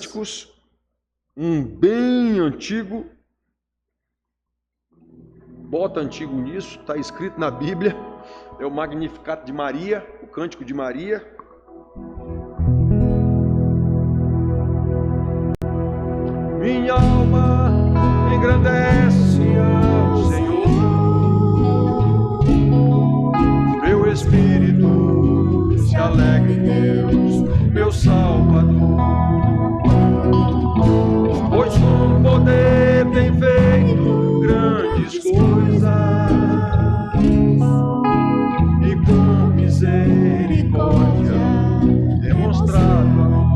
cânticos, um bem antigo, bota antigo nisso, está escrito na Bíblia, é o Magnificat de Maria, o Cântico de Maria. Minha alma engrandece ao Senhor, meu espírito se alegra em Deus, meu Salvador, pois com poder tem feito grandes coisas e com misericórdia demonstrado amor.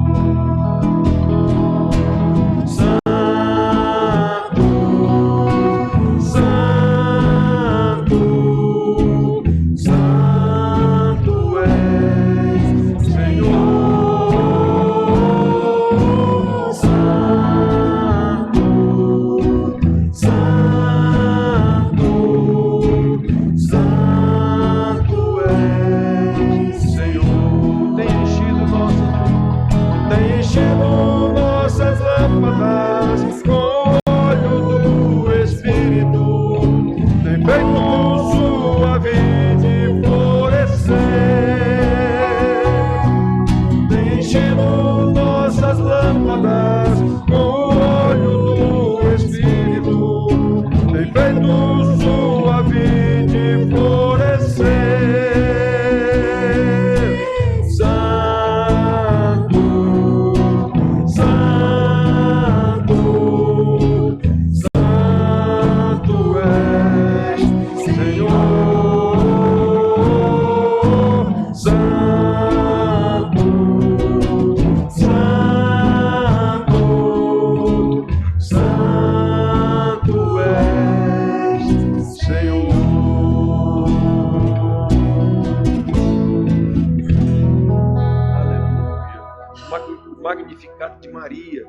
Magnificat de Maria.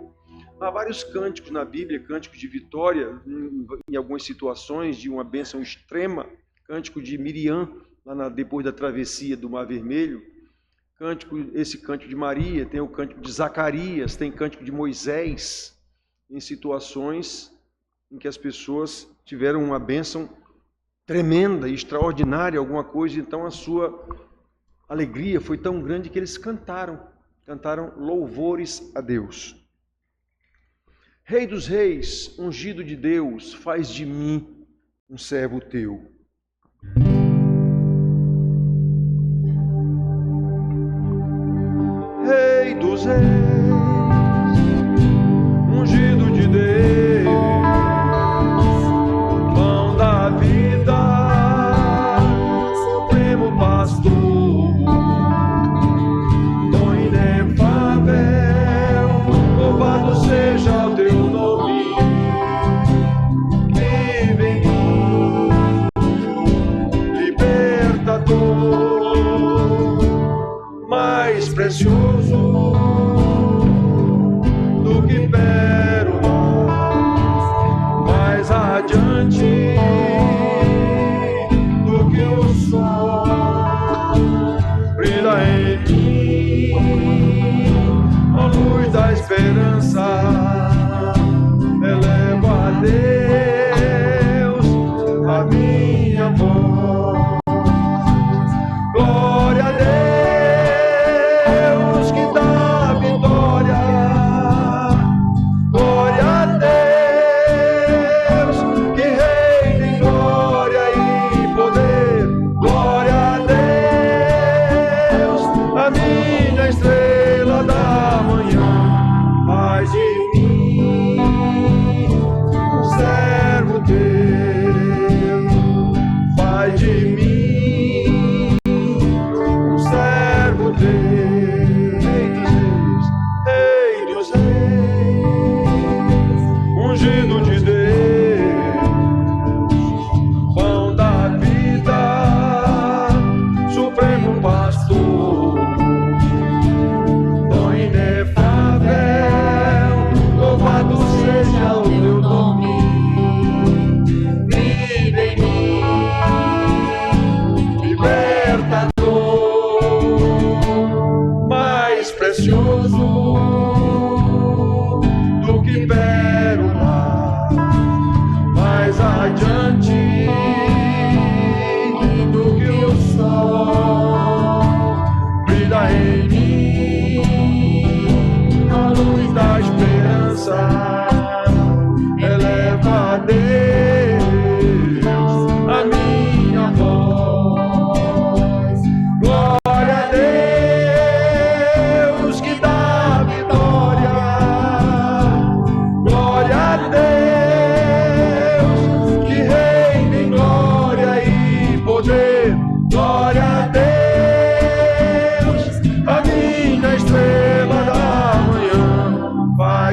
Há vários cânticos na Bíblia, cânticos de vitória, em algumas situações de uma bênção extrema, cântico de Miriam, depois da travessia do Mar Vermelho, esse cântico de Maria, tem o cântico de Zacarias, tem cântico de Moisés, em situações em que as pessoas tiveram uma bênção tremenda, extraordinária, alguma coisa, então a sua alegria foi tão grande que eles cantaram louvores a Deus. Rei dos reis, ungido de Deus, faz de mim um servo teu. Rei dos reis, ungido de Deus, pão da vida, supremo pastor, louvado seja o teu nome, vive em mim, libertador, mais precioso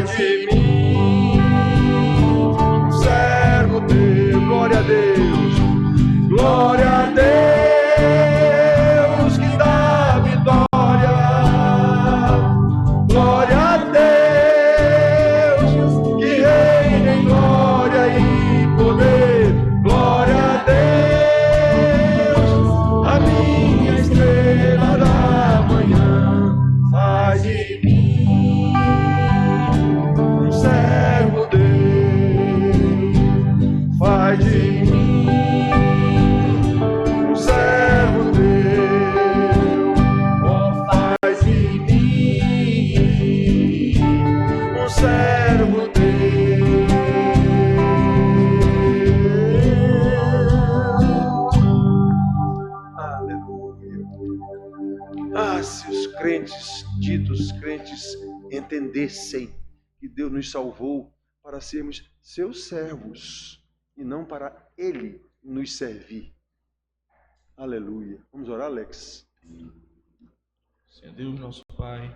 faz de mim um servo teu. Glória a Deus, glória a Deus que dá vitória, glória a Deus que reina em glória e poder, glória a Deus, a minha estrela da manhã, faz de mim um servo teu, faz de mim um servo teu, oh, faz de mim um servo teu. Aleluia. Ah, se os crentes, ditos crentes, entendessem que Deus nos salvou para sermos seus servos e não para Ele nos servir. Aleluia. Vamos orar, Alex? Senhor Deus, nosso Pai,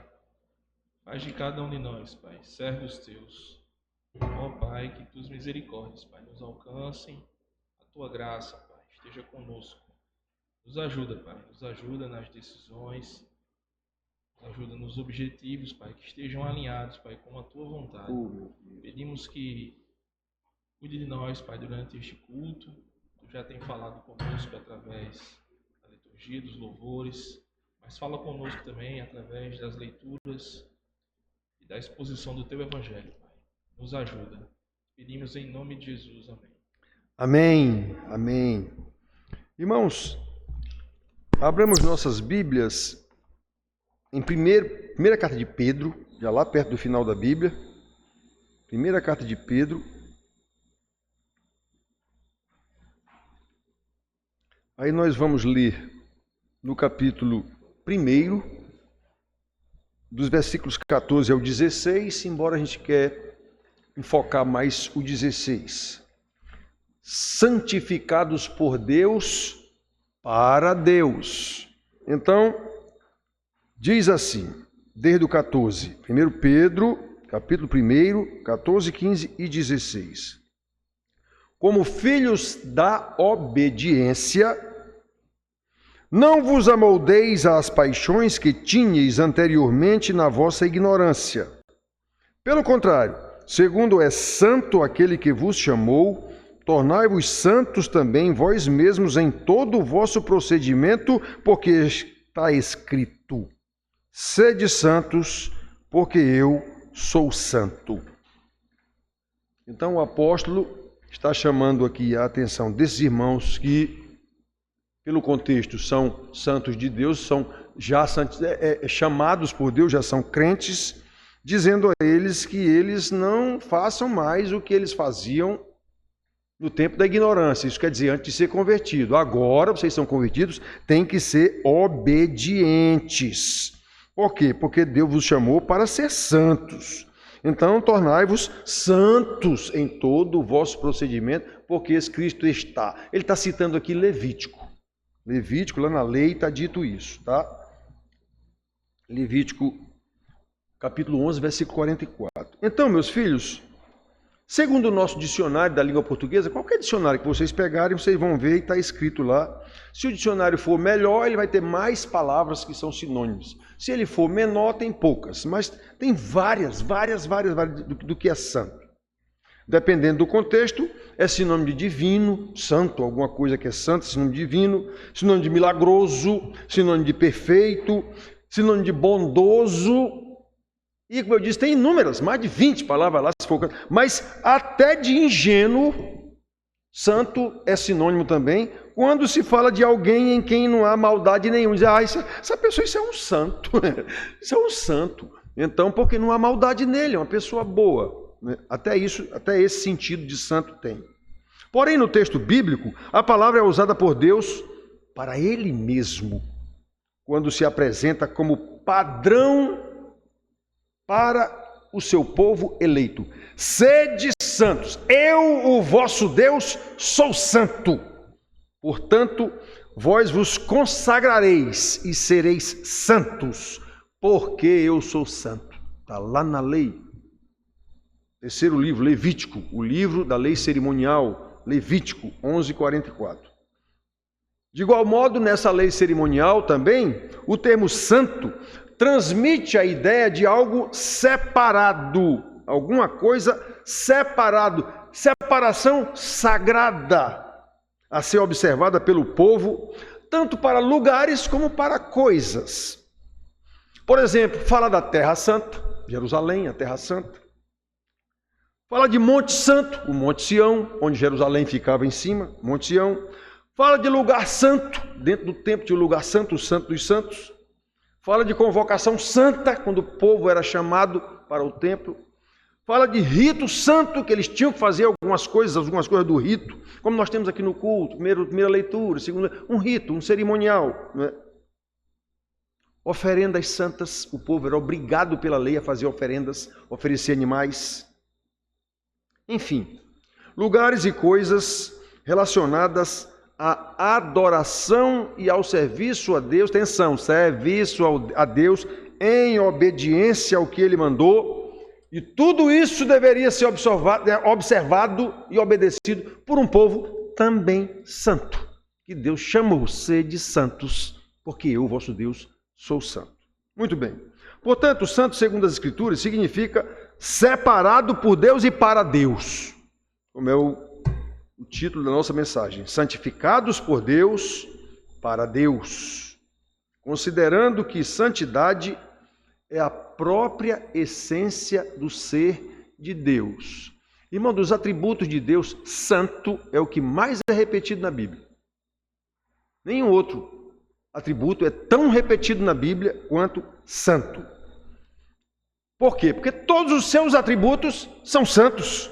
faz de cada um de nós, Pai, servos teus. Ó Pai, que tuas misericórdias, Pai, nos alcancem, a tua graça, Pai, esteja conosco. Nos ajuda, Pai, nos ajuda nas decisões, nos ajuda nos objetivos, Pai, que estejam alinhados, Pai, com a tua vontade. Pedimos que cuide de nós, Pai, durante este culto. Tu já tem falado conosco através da liturgia, dos louvores, mas fala conosco também através das leituras e da exposição do teu evangelho, Pai. Nos ajuda. Pedimos em nome de Jesus. Amém. Amém. Amém. Irmãos, abramos nossas Bíblias em primeira carta de Pedro, já lá perto do final da Bíblia. Primeira carta de Pedro. Aí nós vamos ler no capítulo 1, dos versículos 14 ao 16, embora a gente quer enfocar mais o 16. Santificados por Deus, para Deus. Então, diz assim, desde o 14, 1 Pedro, capítulo 1, 14, 15 e 16. Como filhos da obediência, não vos amoldeis às paixões que tinhais anteriormente na vossa ignorância. Pelo contrário, segundo é santo aquele que vos chamou, tornai-vos santos também vós mesmos em todo o vosso procedimento, porque está escrito: sede santos, porque eu sou santo. Então o apóstolo está chamando aqui a atenção desses irmãos que, pelo contexto, são santos de Deus, são já chamados por Deus, já são crentes, dizendo a eles que eles não façam mais o que eles faziam no tempo da ignorância. Isso quer dizer, antes de ser convertido. Agora, vocês são convertidos, têm que ser obedientes. Por quê? Porque Deus vos chamou para ser santos. Então, tornai-vos santos em todo o vosso procedimento, porque escrito está. Ele está citando aqui Levítico. Levítico, lá na lei, está dito isso, tá? Levítico, capítulo 11, versículo 44. Então, meus filhos, segundo o nosso dicionário da língua portuguesa, qualquer dicionário que vocês pegarem, vocês vão ver e está escrito lá. Se o dicionário for melhor, ele vai ter mais palavras que são sinônimos. Se ele for menor, tem poucas, mas tem várias do que é santo. Dependendo do contexto, é sinônimo de divino, santo, alguma coisa que é santa, sinônimo de divino, sinônimo de milagroso, sinônimo de perfeito, sinônimo de bondoso. E, como eu disse, tem inúmeras, mais de 20 palavras lá, se for, mas até de ingênuo, santo é sinônimo também, quando se fala de alguém em quem não há maldade nenhuma. Diz, essa pessoa, isso é um santo, isso é um santo. Então, porque não há maldade nele, é uma pessoa boa. Até esse sentido de santo tem. Porém, no texto bíblico, a palavra é usada por Deus para Ele mesmo, quando se apresenta como padrão para o seu povo eleito. Sede santos, eu, o vosso Deus, sou santo. Portanto, vós vos consagrareis e sereis santos, porque eu sou santo. Está lá na lei. Terceiro livro, Levítico, o livro da lei cerimonial, Levítico 11:44. De igual modo, nessa lei cerimonial também, o termo santo transmite a ideia de algo separado, alguma coisa separado, separação sagrada, a ser observada pelo povo, tanto para lugares como para coisas. Por exemplo, fala da Terra Santa, Jerusalém, a Terra Santa. Fala de Monte Santo, o Monte Sião, onde Jerusalém ficava em cima, Monte Sião. Fala de lugar santo, dentro do templo tinha o lugar santo, o Santo dos Santos. Fala de convocação santa, quando o povo era chamado para o templo. Fala de rito santo, que eles tinham que fazer algumas coisas do rito, como nós temos aqui no culto, primeira leitura, segunda, um rito, um cerimonial, né? Oferendas santas, o povo era obrigado pela lei a fazer oferendas, oferecer animais. Enfim, lugares e coisas relacionadas à adoração e ao serviço a Deus. Atenção, serviço a Deus em obediência ao que Ele mandou. E tudo isso deveria ser observado e obedecido por um povo também santo. Que Deus chamou-se de santos, porque eu, vosso Deus, sou santo. Muito bem. Portanto, santo, segundo as Escrituras, significa separado por Deus e para Deus. Como é o título da nossa mensagem. Santificados por Deus, para Deus. Considerando que santidade é a própria essência do ser de Deus. Irmão, dos atributos de Deus, santo é o que mais é repetido na Bíblia. Nenhum outro atributo é tão repetido na Bíblia quanto santo. Por quê? Porque todos os seus atributos são santos.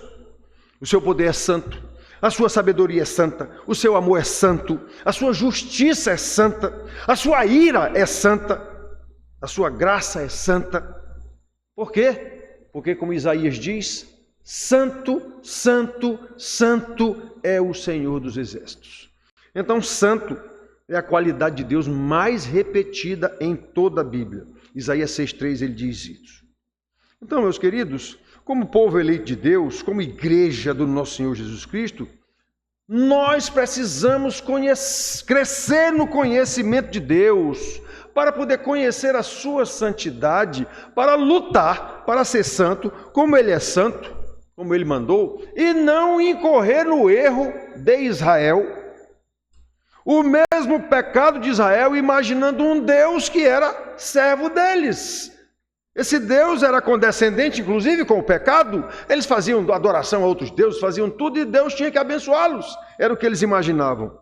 O seu poder é santo, a sua sabedoria é santa, o seu amor é santo, a sua justiça é santa, a sua ira é santa, a sua graça é santa. Por quê? Porque, como Isaías diz, santo, santo, santo é o Senhor dos Exércitos. Então, santo é a qualidade de Deus mais repetida em toda a Bíblia. Isaías 6,3, ele diz isso. Então, meus queridos, como povo eleito de Deus, como igreja do nosso Senhor Jesus Cristo, nós precisamos crescer no conhecimento de Deus, para poder conhecer a sua santidade, para lutar, para ser santo, como Ele é santo, como Ele mandou, e não incorrer no erro de Israel, o mesmo pecado de Israel, imaginando um Deus que era servo deles. Esse Deus era condescendente, inclusive, com o pecado. Eles faziam adoração a outros deuses, faziam tudo, e Deus tinha que abençoá-los. Era o que eles imaginavam.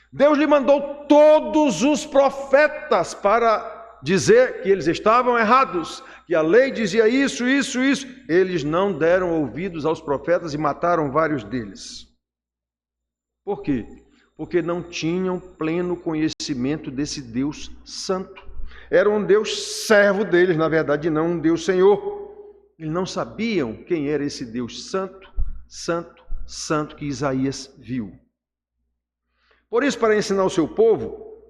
Deus lhe mandou todos os profetas para dizer que eles estavam errados, que a lei dizia isso, isso, isso. Eles não deram ouvidos aos profetas e mataram vários deles. Por quê? Porque não tinham pleno conhecimento desse Deus santo. Era um Deus servo deles, na verdade, não um Deus Senhor. Eles não sabiam quem era esse Deus santo, santo, santo que Isaías viu. Por isso, para ensinar o seu povo,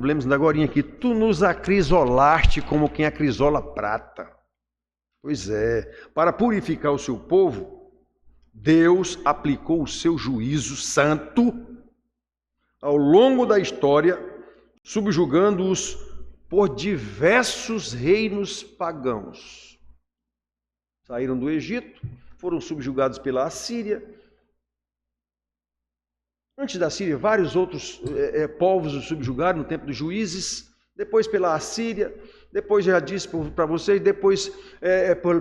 lemos agora aqui, tu nos acrisolaste como quem acrisola prata. Pois é, para purificar o seu povo, Deus aplicou o seu juízo santo ao longo da história, subjugando-os por diversos reinos pagãos. Saíram do Egito, foram subjugados pela Assíria. Antes da Síria, vários outros povos os subjugaram no tempo dos juízes, depois pela Assíria, depois já disse para vocês, depois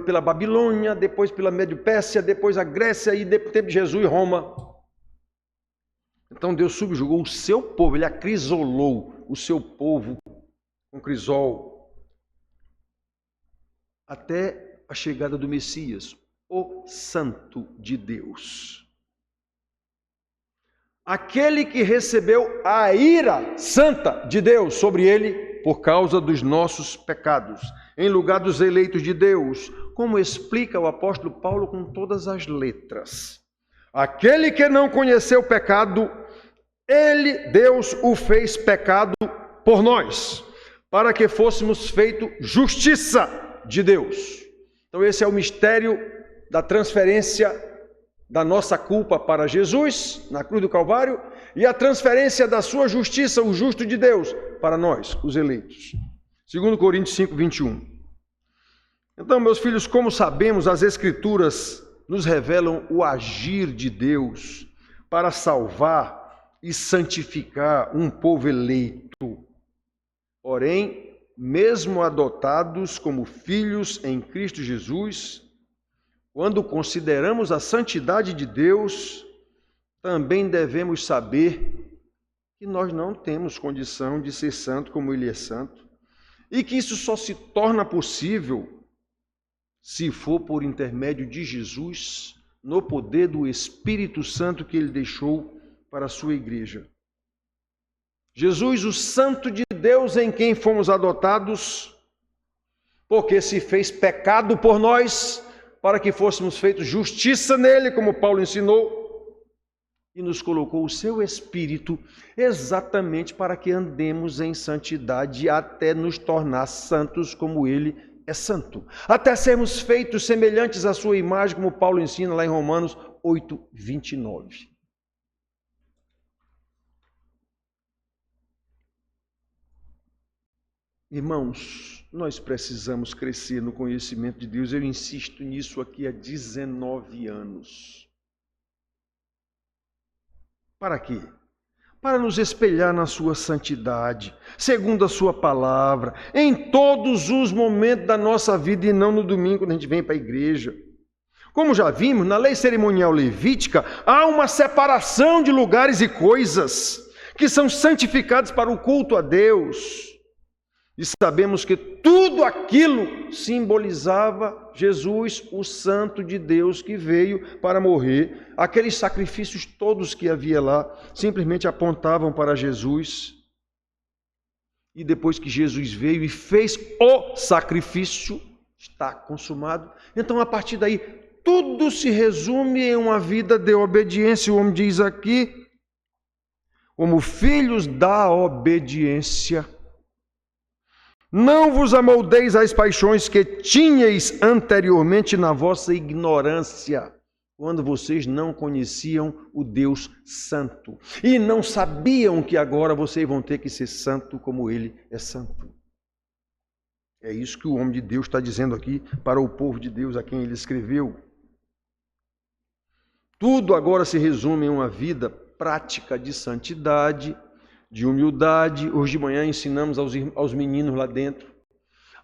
pela Babilônia, depois pela Médio-Pérsia, depois a Grécia e depois tempo de Jesus e Roma. Então Deus subjugou o seu povo, Ele acrisolou o seu povo com crisol, até a chegada do Messias, o Santo de Deus. Aquele que recebeu a ira santa de Deus sobre ele por causa dos nossos pecados, em lugar dos eleitos de Deus, como explica o apóstolo Paulo com todas as letras. Aquele que não conheceu o pecado, Deus o fez pecado por nós, para que fôssemos feito justiça de Deus. Então esse é o mistério da transferência da nossa culpa para Jesus, na cruz do Calvário, e a transferência da sua justiça, o justo de Deus, para nós, os eleitos. 2 Coríntios 5, 21. Então, meus filhos, como sabemos, as Escrituras nos revelam o agir de Deus para salvar e santificar um povo eleito. Porém, mesmo adotados como filhos em Cristo Jesus, quando consideramos a santidade de Deus, também devemos saber que nós não temos condição de ser santo como Ele é santo, e que isso só se torna possível se for por intermédio de Jesus, no poder do Espírito Santo que Ele deixou para a sua igreja. Jesus, o Santo de Deus em quem fomos adotados, porque se fez pecado por nós, para que fôssemos feitos justiça nele, como Paulo ensinou, e nos colocou o seu Espírito exatamente para que andemos em santidade até nos tornar santos como ele é santo. Até sermos feitos semelhantes à sua imagem, como Paulo ensina lá em Romanos 8, 29. Irmãos, nós precisamos crescer no conhecimento de Deus. Eu insisto nisso aqui há 19 anos. Para quê? Para nos espelhar na sua santidade, segundo a sua palavra, em todos os momentos da nossa vida e não no domingo quando a gente vem para a igreja. Como já vimos, na lei cerimonial levítica, há uma separação de lugares e coisas que são santificados para o culto a Deus. E sabemos que tudo aquilo simbolizava Jesus, o Santo de Deus que veio para morrer. Aqueles sacrifícios todos que havia lá simplesmente apontavam para Jesus. E depois que Jesus veio e fez o sacrifício, está consumado. Então, a partir daí, tudo se resume em uma vida de obediência. O homem diz aqui, como filhos da obediência, não vos amoldeis às paixões que tinhais anteriormente na vossa ignorância, quando vocês não conheciam o Deus Santo e não sabiam que agora vocês vão ter que ser santo como Ele é santo. É isso que o homem de Deus está dizendo aqui para o povo de Deus a quem ele escreveu. Tudo agora se resume em uma vida prática de santidade, de humildade. Hoje de manhã ensinamos aos meninos lá dentro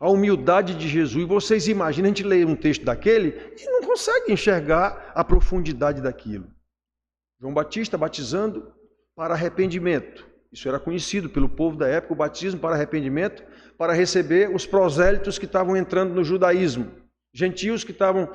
a humildade de Jesus. E vocês imaginam, a gente lê um texto daquele e não consegue enxergar a profundidade daquilo. João Batista batizando para arrependimento. Isso era conhecido pelo povo da época, o batismo para arrependimento, para receber os prosélitos que estavam entrando no judaísmo. Gentios que estavam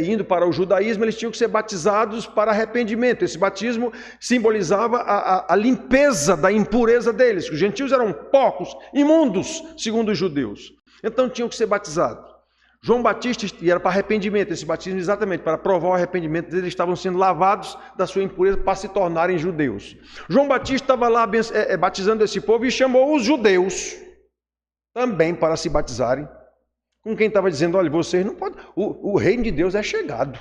indo para o judaísmo, eles tinham que ser batizados para arrependimento. Esse batismo simbolizava a limpeza da impureza deles. Os gentios eram porcos, imundos, segundo os judeus. Então tinham que ser batizados. João Batista, e era para arrependimento, esse batismo exatamente para provar o arrependimento deles, eles estavam sendo lavados da sua impureza para se tornarem judeus. João Batista estava lá batizando esse povo e chamou os judeus também para se batizarem. Com quem estava dizendo, olha, vocês não podem, o reino de Deus é chegado.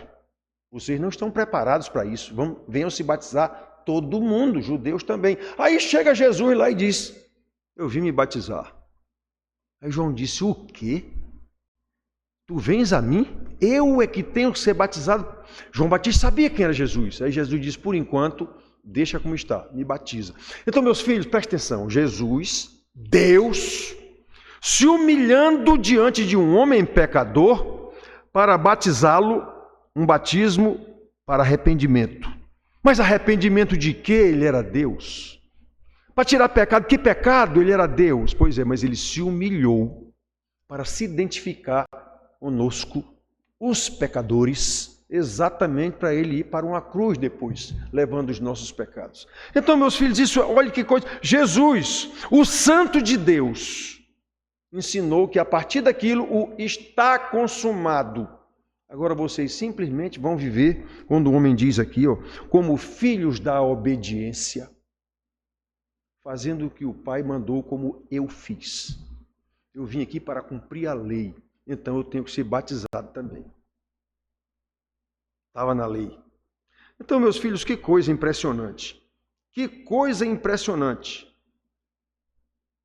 Vocês não estão preparados para isso. Venham se batizar todo mundo, judeus também. Aí chega Jesus lá e diz, eu vim me batizar. Aí João disse, o quê? Tu vens a mim? Eu é que tenho que ser batizado? João Batista sabia quem era Jesus. Aí Jesus disse, por enquanto, deixa como está, me batiza. Então, meus filhos, prestem atenção. Jesus, Deus, se humilhando diante de um homem pecador para batizá-lo, um batismo para arrependimento. Mas arrependimento de quê? Ele era Deus. Para tirar pecado, que pecado? Ele era Deus. Pois é, mas ele se humilhou para se identificar conosco, os pecadores, exatamente para ele ir para uma cruz depois, levando os nossos pecados. Então, meus filhos, isso, olha que coisa. Jesus, o Santo de Deus, ensinou que a partir daquilo o está consumado. Agora vocês simplesmente vão viver, quando o homem diz aqui, como filhos da obediência, fazendo o que o Pai mandou como eu fiz. Eu vim aqui para cumprir a lei. então eu tenho que ser batizado também. Estava na lei. Então, meus filhos, que coisa impressionante. Que coisa impressionante.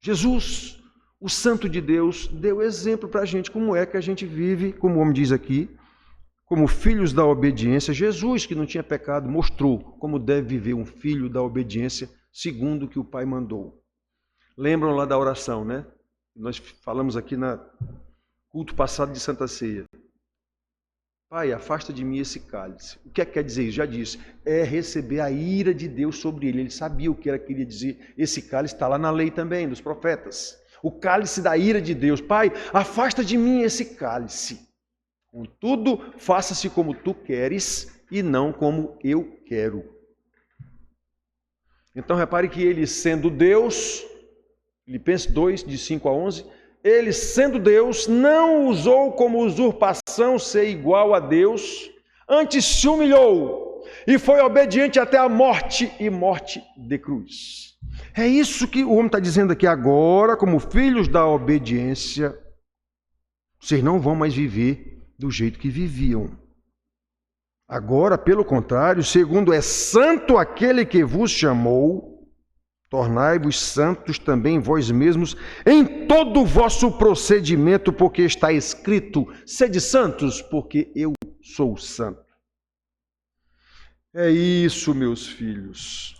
Jesus, o Santo de Deus, deu exemplo para a gente como é que a gente vive, como o homem diz aqui, como filhos da obediência. Jesus, que não tinha pecado, mostrou como deve viver um filho da obediência segundo o que o Pai mandou. Lembram lá da oração, né? Nós falamos aqui no culto passado de Santa Ceia. Pai, afasta de mim esse cálice. O que é que quer dizer isso? Já disse. É receber a ira de Deus sobre ele. Ele sabia o que era que queria dizer. Esse cálice está lá na lei também, dos profetas. O cálice da ira de Deus. Pai, afasta de mim esse cálice. Contudo, faça-se como tu queres e não como eu quero. Então, repare que ele sendo Deus, Filipenses 2, de 5 a 11, ele sendo Deus, não usou como usurpação ser igual a Deus, antes se humilhou e foi obediente até a morte e morte de cruz. É isso que o homem está dizendo aqui agora, como filhos da obediência, vocês não vão mais viver do jeito que viviam. Agora, pelo contrário, segundo é santo aquele que vos chamou, tornai-vos santos também vós mesmos em todo o vosso procedimento, porque está escrito, sede santos, porque eu sou santo. É isso, meus filhos.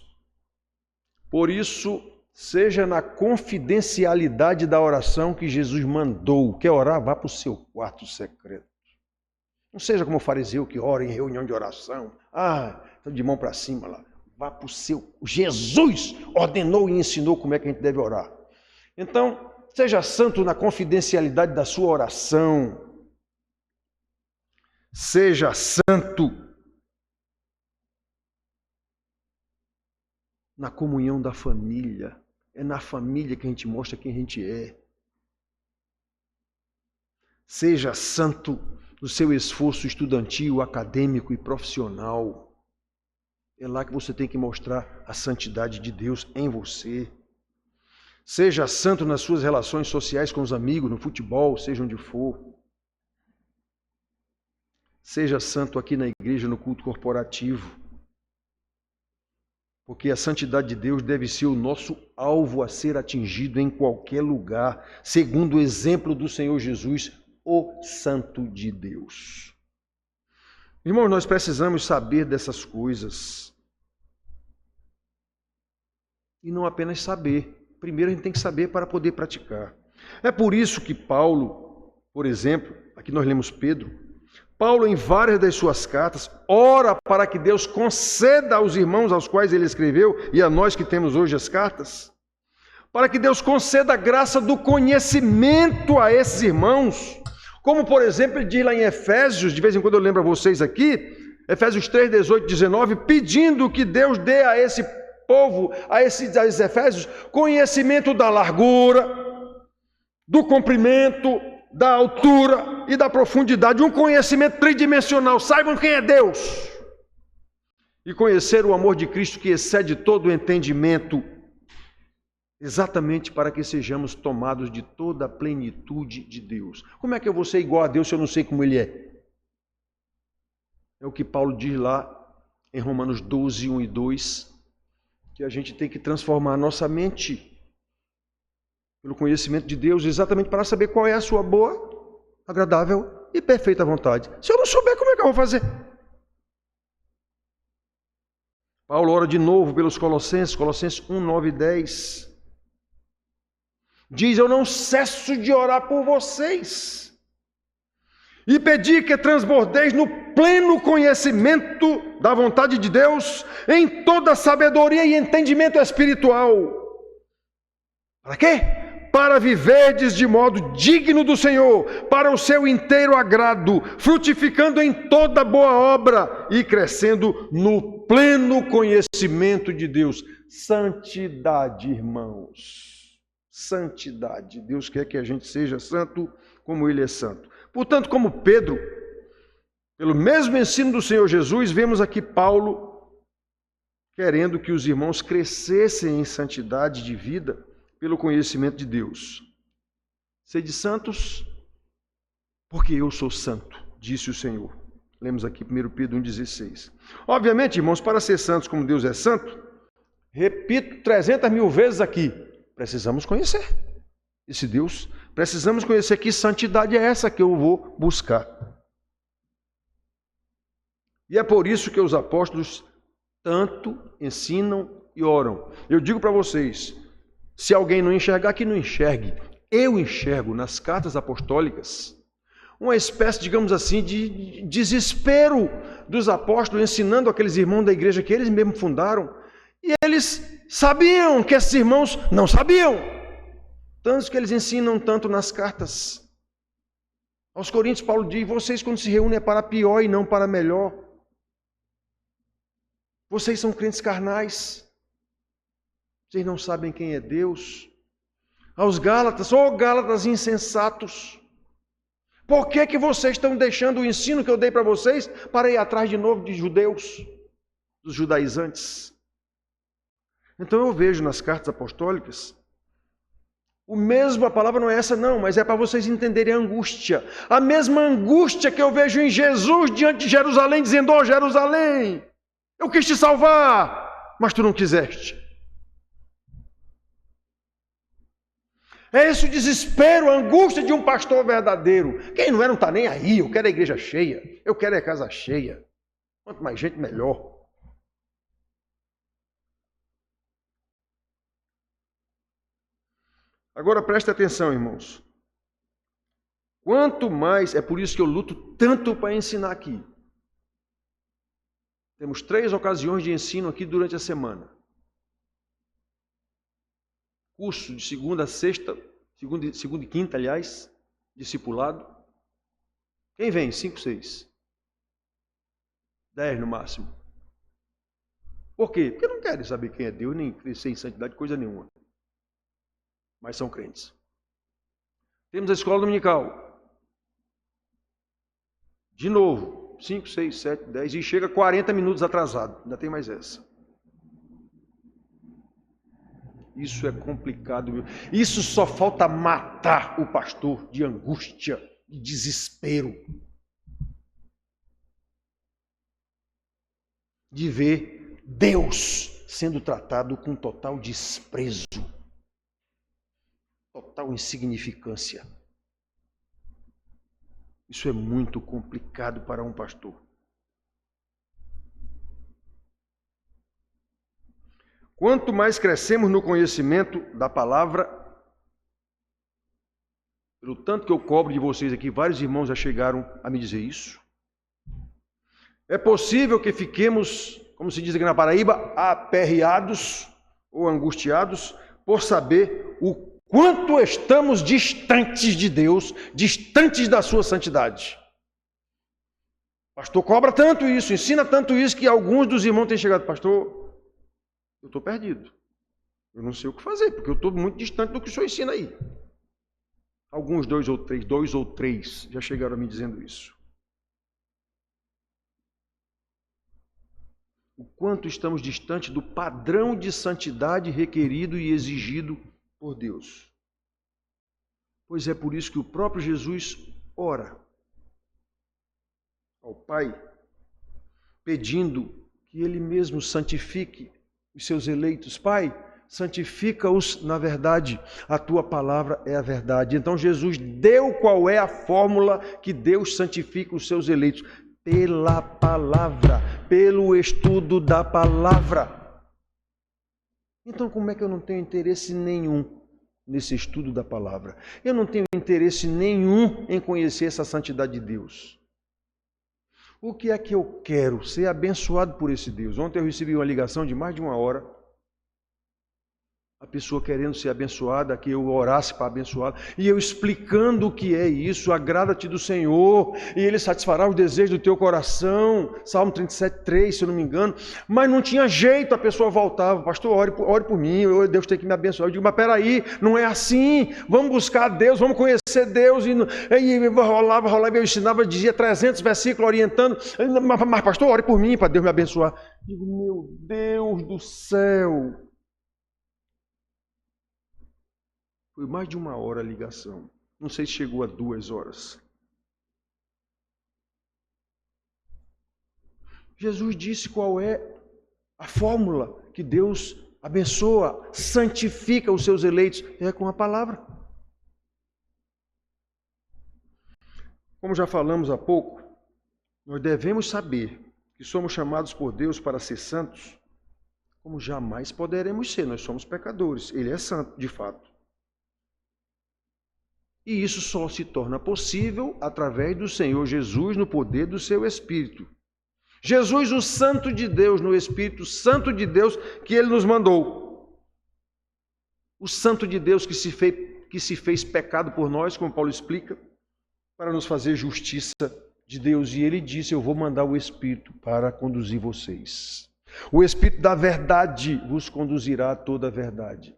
Por isso, seja na confidencialidade da oração que Jesus mandou. Quer orar? Vá para o seu quarto secreto. Não seja como o fariseu que ora em reunião de oração. Está de mão para cima lá. Vá para o seu... Jesus ordenou e ensinou como é que a gente deve orar. Então, seja santo na confidencialidade da sua oração. Seja santo na comunhão da família. É na família que a gente mostra quem a gente é. Seja santo no seu esforço estudantil, acadêmico e profissional. É lá que você tem que mostrar a santidade de Deus em você. Seja santo nas suas relações sociais com os amigos, no futebol, seja onde for. Seja santo aqui na igreja, no culto corporativo. Porque a santidade de Deus deve ser o nosso alvo a ser atingido em qualquer lugar, segundo o exemplo do Senhor Jesus, o Santo de Deus. Irmãos, nós precisamos saber dessas coisas. E não apenas saber. Primeiro a gente tem que saber para poder praticar. É por isso que Paulo, por exemplo, aqui nós lemos Pedro, Paulo em várias das suas cartas, ora para que Deus conceda aos irmãos aos quais ele escreveu, e a nós que temos hoje as cartas, para que Deus conceda a graça do conhecimento a esses irmãos. Como, por exemplo, ele diz lá em Efésios, de vez em quando eu lembro a vocês aqui, Efésios 3, 18, 19, pedindo que Deus dê a esse povo, a esses Efésios, conhecimento da largura, do comprimento, da altura e da profundidade, um conhecimento tridimensional. Saibam quem é Deus. E conhecer o amor de Cristo que excede todo o entendimento, exatamente para que sejamos tomados de toda a plenitude de Deus. Como é que eu vou ser igual a Deus se eu não sei como Ele é? É o que Paulo diz lá em Romanos 12, 1 e 2, que a gente tem que transformar a nossa mente pelo conhecimento de Deus, exatamente para saber qual é a sua boa, agradável e perfeita vontade. Se eu não souber, como é que eu vou fazer? Paulo ora de novo pelos Colossenses, Colossenses 1, 9 e 10. Diz, eu não cesso de orar por vocês e pedir que transbordeis no pleno conhecimento da vontade de Deus, em toda sabedoria e entendimento espiritual. Para quê? Para viverdes de modo digno do Senhor, para o seu inteiro agrado, frutificando em toda boa obra e crescendo no pleno conhecimento de Deus. Santidade, irmãos. Santidade. Deus quer que a gente seja santo como Ele é santo. Portanto, como Pedro, pelo mesmo ensino do Senhor Jesus, vemos aqui Paulo querendo que os irmãos crescessem em santidade de vida pelo conhecimento de Deus. Sede santos, porque eu sou santo, disse o Senhor. Lemos aqui 1 Pedro 1,16. Obviamente, irmãos, para ser santos como Deus é santo, repito 300 mil vezes aqui, precisamos conhecer esse Deus, precisamos conhecer que santidade é essa que eu vou buscar. E é por isso que os apóstolos tanto ensinam e oram. Eu digo para vocês, se alguém não enxergar, que não enxergue. Eu enxergo nas cartas apostólicas uma espécie, digamos assim, de desespero dos apóstolos ensinando aqueles irmãos da igreja que eles mesmos fundaram. E eles sabiam que esses irmãos não sabiam. Tanto que eles ensinam tanto nas cartas. Aos Coríntios, Paulo diz, vocês quando se reúnem é para pior e não para melhor. Vocês são crentes carnais. Vocês não sabem quem é Deus. Aos Gálatas, Gálatas insensatos. Por que vocês estão deixando o ensino que eu dei para vocês para ir atrás de novo de judeus, dos judaizantes? Então eu vejo nas cartas apostólicas, a palavra não é essa não, mas é para vocês entenderem a angústia. A mesma angústia que eu vejo em Jesus diante de Jerusalém, dizendo, ó Jerusalém, eu quis te salvar, mas tu não quiseste. É esse o desespero, a angústia de um pastor verdadeiro. Quem não está nem aí, eu quero a igreja cheia, eu quero a casa cheia. Quanto mais gente, melhor. Agora preste atenção, irmãos. Quanto mais, é por isso que eu luto tanto para ensinar aqui. Temos 3 ocasiões de ensino aqui durante a semana. Curso de segunda a sexta, segunda e quinta, aliás, discipulado. Quem vem? 5, 6. 10 no máximo. Por quê? Porque não querem saber quem é Deus, nem crescer em santidade, coisa nenhuma. Mas são crentes. Temos a escola dominical. De novo, 5, 6, 7, 10, e chega 40 minutos atrasado. Ainda tem mais essa. Isso é complicado. Isso só falta matar o pastor de angústia, de desespero. De ver Deus sendo tratado com total desprezo, total insignificância. Isso é muito complicado para um pastor. Quanto mais crescemos no conhecimento da palavra, pelo tanto que eu cobro de vocês aqui, vários irmãos já chegaram a me dizer isso. É possível que fiquemos, como se diz aqui na Paraíba, aperreados ou angustiados por saber o quanto estamos distantes de Deus, distantes da sua santidade. O pastor cobra tanto isso, ensina tanto isso, que alguns dos irmãos têm chegado, pastor, eu estou perdido. Eu não sei o que fazer, porque eu estou muito distante do que o senhor ensina aí. Alguns 2 ou 3 já chegaram a me dizendo isso. O quanto estamos distantes do padrão de santidade requerido e exigido por Deus. Pois é por isso que o próprio Jesus ora ao Pai, pedindo que Ele mesmo santifique os seus eleitos. Pai, santifica-os na verdade, a tua palavra é a verdade. Então Jesus deu qual é a fórmula que Deus santifica os seus eleitos. Pela palavra, pelo estudo da palavra. Então como é que eu não tenho interesse nenhum nesse estudo da palavra? Eu não tenho interesse nenhum em conhecer essa santidade de Deus. O que é que eu quero? Ser abençoado por esse Deus. Ontem eu recebi uma ligação de mais de 1 hora. A pessoa querendo ser abençoada, que eu orasse para abençoá-la, e eu explicando o que é isso, agrada-te do Senhor, e Ele satisfará os desejos do teu coração, Salmo 37:3, se eu não me engano, mas não tinha jeito, a pessoa voltava, pastor, ore por mim, Deus tem que me abençoar. Eu digo, mas peraí, não é assim, vamos buscar Deus, vamos conhecer Deus, e rolava, eu ensinava, dizia 300 versículos orientando, mas pastor, ore por mim, para Deus me abençoar. Eu digo, meu Deus do céu, foi mais de 1 hora a ligação. Não sei se chegou a 2 horas. Jesus disse qual é a fórmula que Deus abençoa, santifica os seus eleitos, é com a palavra. Como já falamos há pouco, nós devemos saber que somos chamados por Deus para ser santos, como jamais poderemos ser. Nós somos pecadores, Ele é santo, de fato. E isso só se torna possível através do Senhor Jesus, no poder do seu Espírito. Jesus, o Santo de Deus, no Espírito Santo de Deus que Ele nos mandou. O Santo de Deus que se fez pecado por nós, como Paulo explica, para nos fazer justiça de Deus. E Ele disse, eu vou mandar o Espírito para conduzir vocês. O Espírito da verdade vos conduzirá a toda a verdade.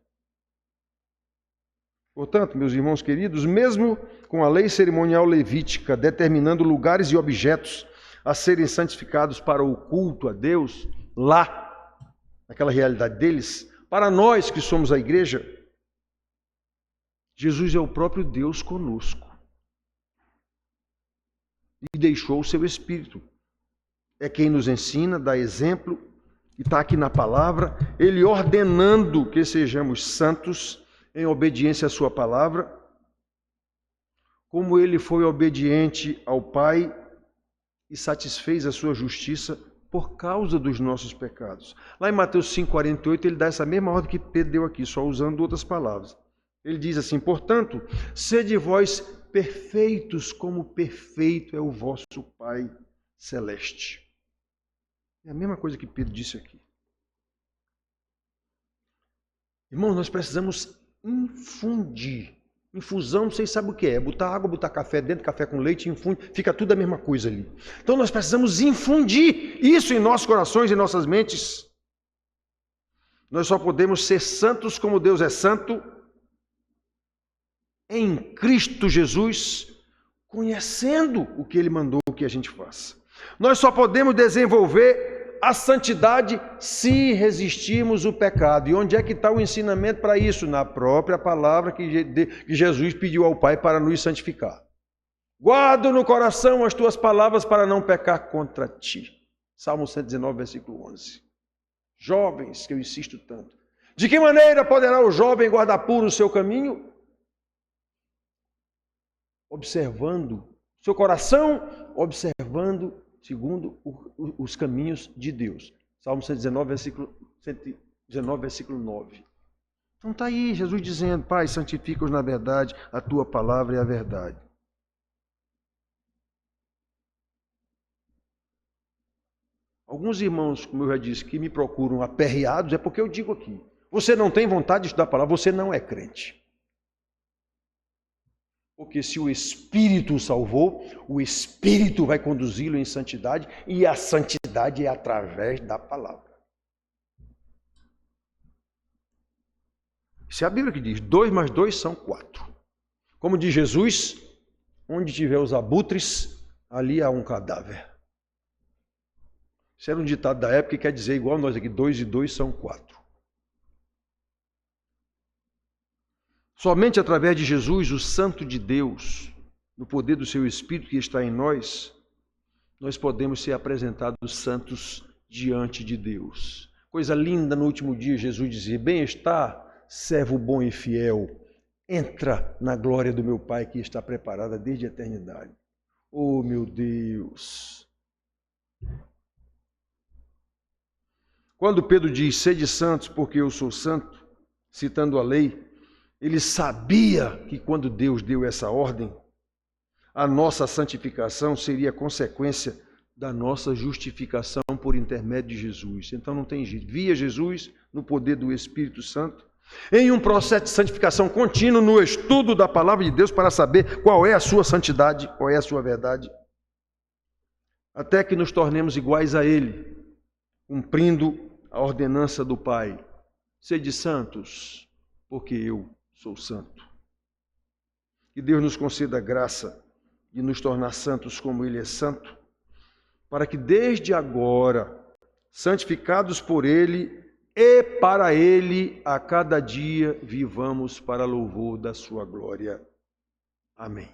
Portanto, meus irmãos queridos, mesmo com a lei cerimonial levítica determinando lugares e objetos a serem santificados para o culto a Deus, lá, naquela realidade deles, para nós que somos a igreja, Jesus é o próprio Deus conosco. E deixou o seu Espírito. É quem nos ensina, dá exemplo, e está aqui na palavra, Ele ordenando que sejamos santos em obediência à sua palavra, como Ele foi obediente ao Pai e satisfez a sua justiça por causa dos nossos pecados. Lá em Mateus 5,48, Ele dá essa mesma ordem que Pedro deu aqui, só usando outras palavras. Ele diz assim, portanto, sede vós perfeitos como perfeito é o vosso Pai Celeste. É a mesma coisa que Pedro disse aqui. Irmãos, nós precisamos infundir. Infusão, vocês sabem o que é. Botar água, botar café dentro, café com leite, infunde, fica tudo a mesma coisa ali. Então nós precisamos infundir isso em nossos corações e nossas mentes. Nós só podemos ser santos como Deus é santo em Cristo Jesus, conhecendo o que Ele mandou que a gente faça. Nós só podemos desenvolver a santidade se resistirmos o pecado. E onde é que está o ensinamento para isso? Na própria palavra que Jesus pediu ao Pai para nos santificar. Guardo no coração as tuas palavras para não pecar contra ti. Salmo 119, versículo 11. Jovens, que eu insisto tanto. De que maneira poderá o jovem guardar puro o seu caminho? Observando seu coração, observando segundo os caminhos de Deus. Salmo 119, versículo 9. Então está aí Jesus dizendo, Pai, santifica-os na verdade, a tua palavra é a verdade. Alguns irmãos, como eu já disse, que me procuram aperreados, é porque eu digo aqui, você não tem vontade de estudar a palavra, você não é crente. Porque se o Espírito o salvou, o Espírito vai conduzi-lo em santidade, e a santidade é através da palavra. Isso é a Bíblia que diz, 2 mais 2 são 4. Como diz Jesus, onde tiver os abutres, ali há um cadáver. Isso era um ditado da época que quer dizer igual nós aqui, 2 e 2 são 4. Somente através de Jesus, o Santo de Deus, no poder do seu Espírito que está em nós, nós podemos ser apresentados santos diante de Deus. Coisa linda, no último dia Jesus dizia, bem-estar, servo bom e fiel, entra na glória do meu Pai que está preparada desde a eternidade. Oh, meu Deus! Quando Pedro diz, sede santos porque eu sou santo, citando a lei, ele sabia que quando Deus deu essa ordem, a nossa santificação seria consequência da nossa justificação por intermédio de Jesus. Então não tem jeito. Via Jesus, no poder do Espírito Santo, em um processo de santificação contínuo, no estudo da palavra de Deus para saber qual é a sua santidade, qual é a sua verdade, até que nos tornemos iguais a Ele, cumprindo a ordenança do Pai. Sede santos, porque eu sou santo. Que Deus nos conceda a graça de nos tornar santos como Ele é santo, para que desde agora, santificados por Ele e para Ele, a cada dia vivamos para louvor da sua glória. Amém.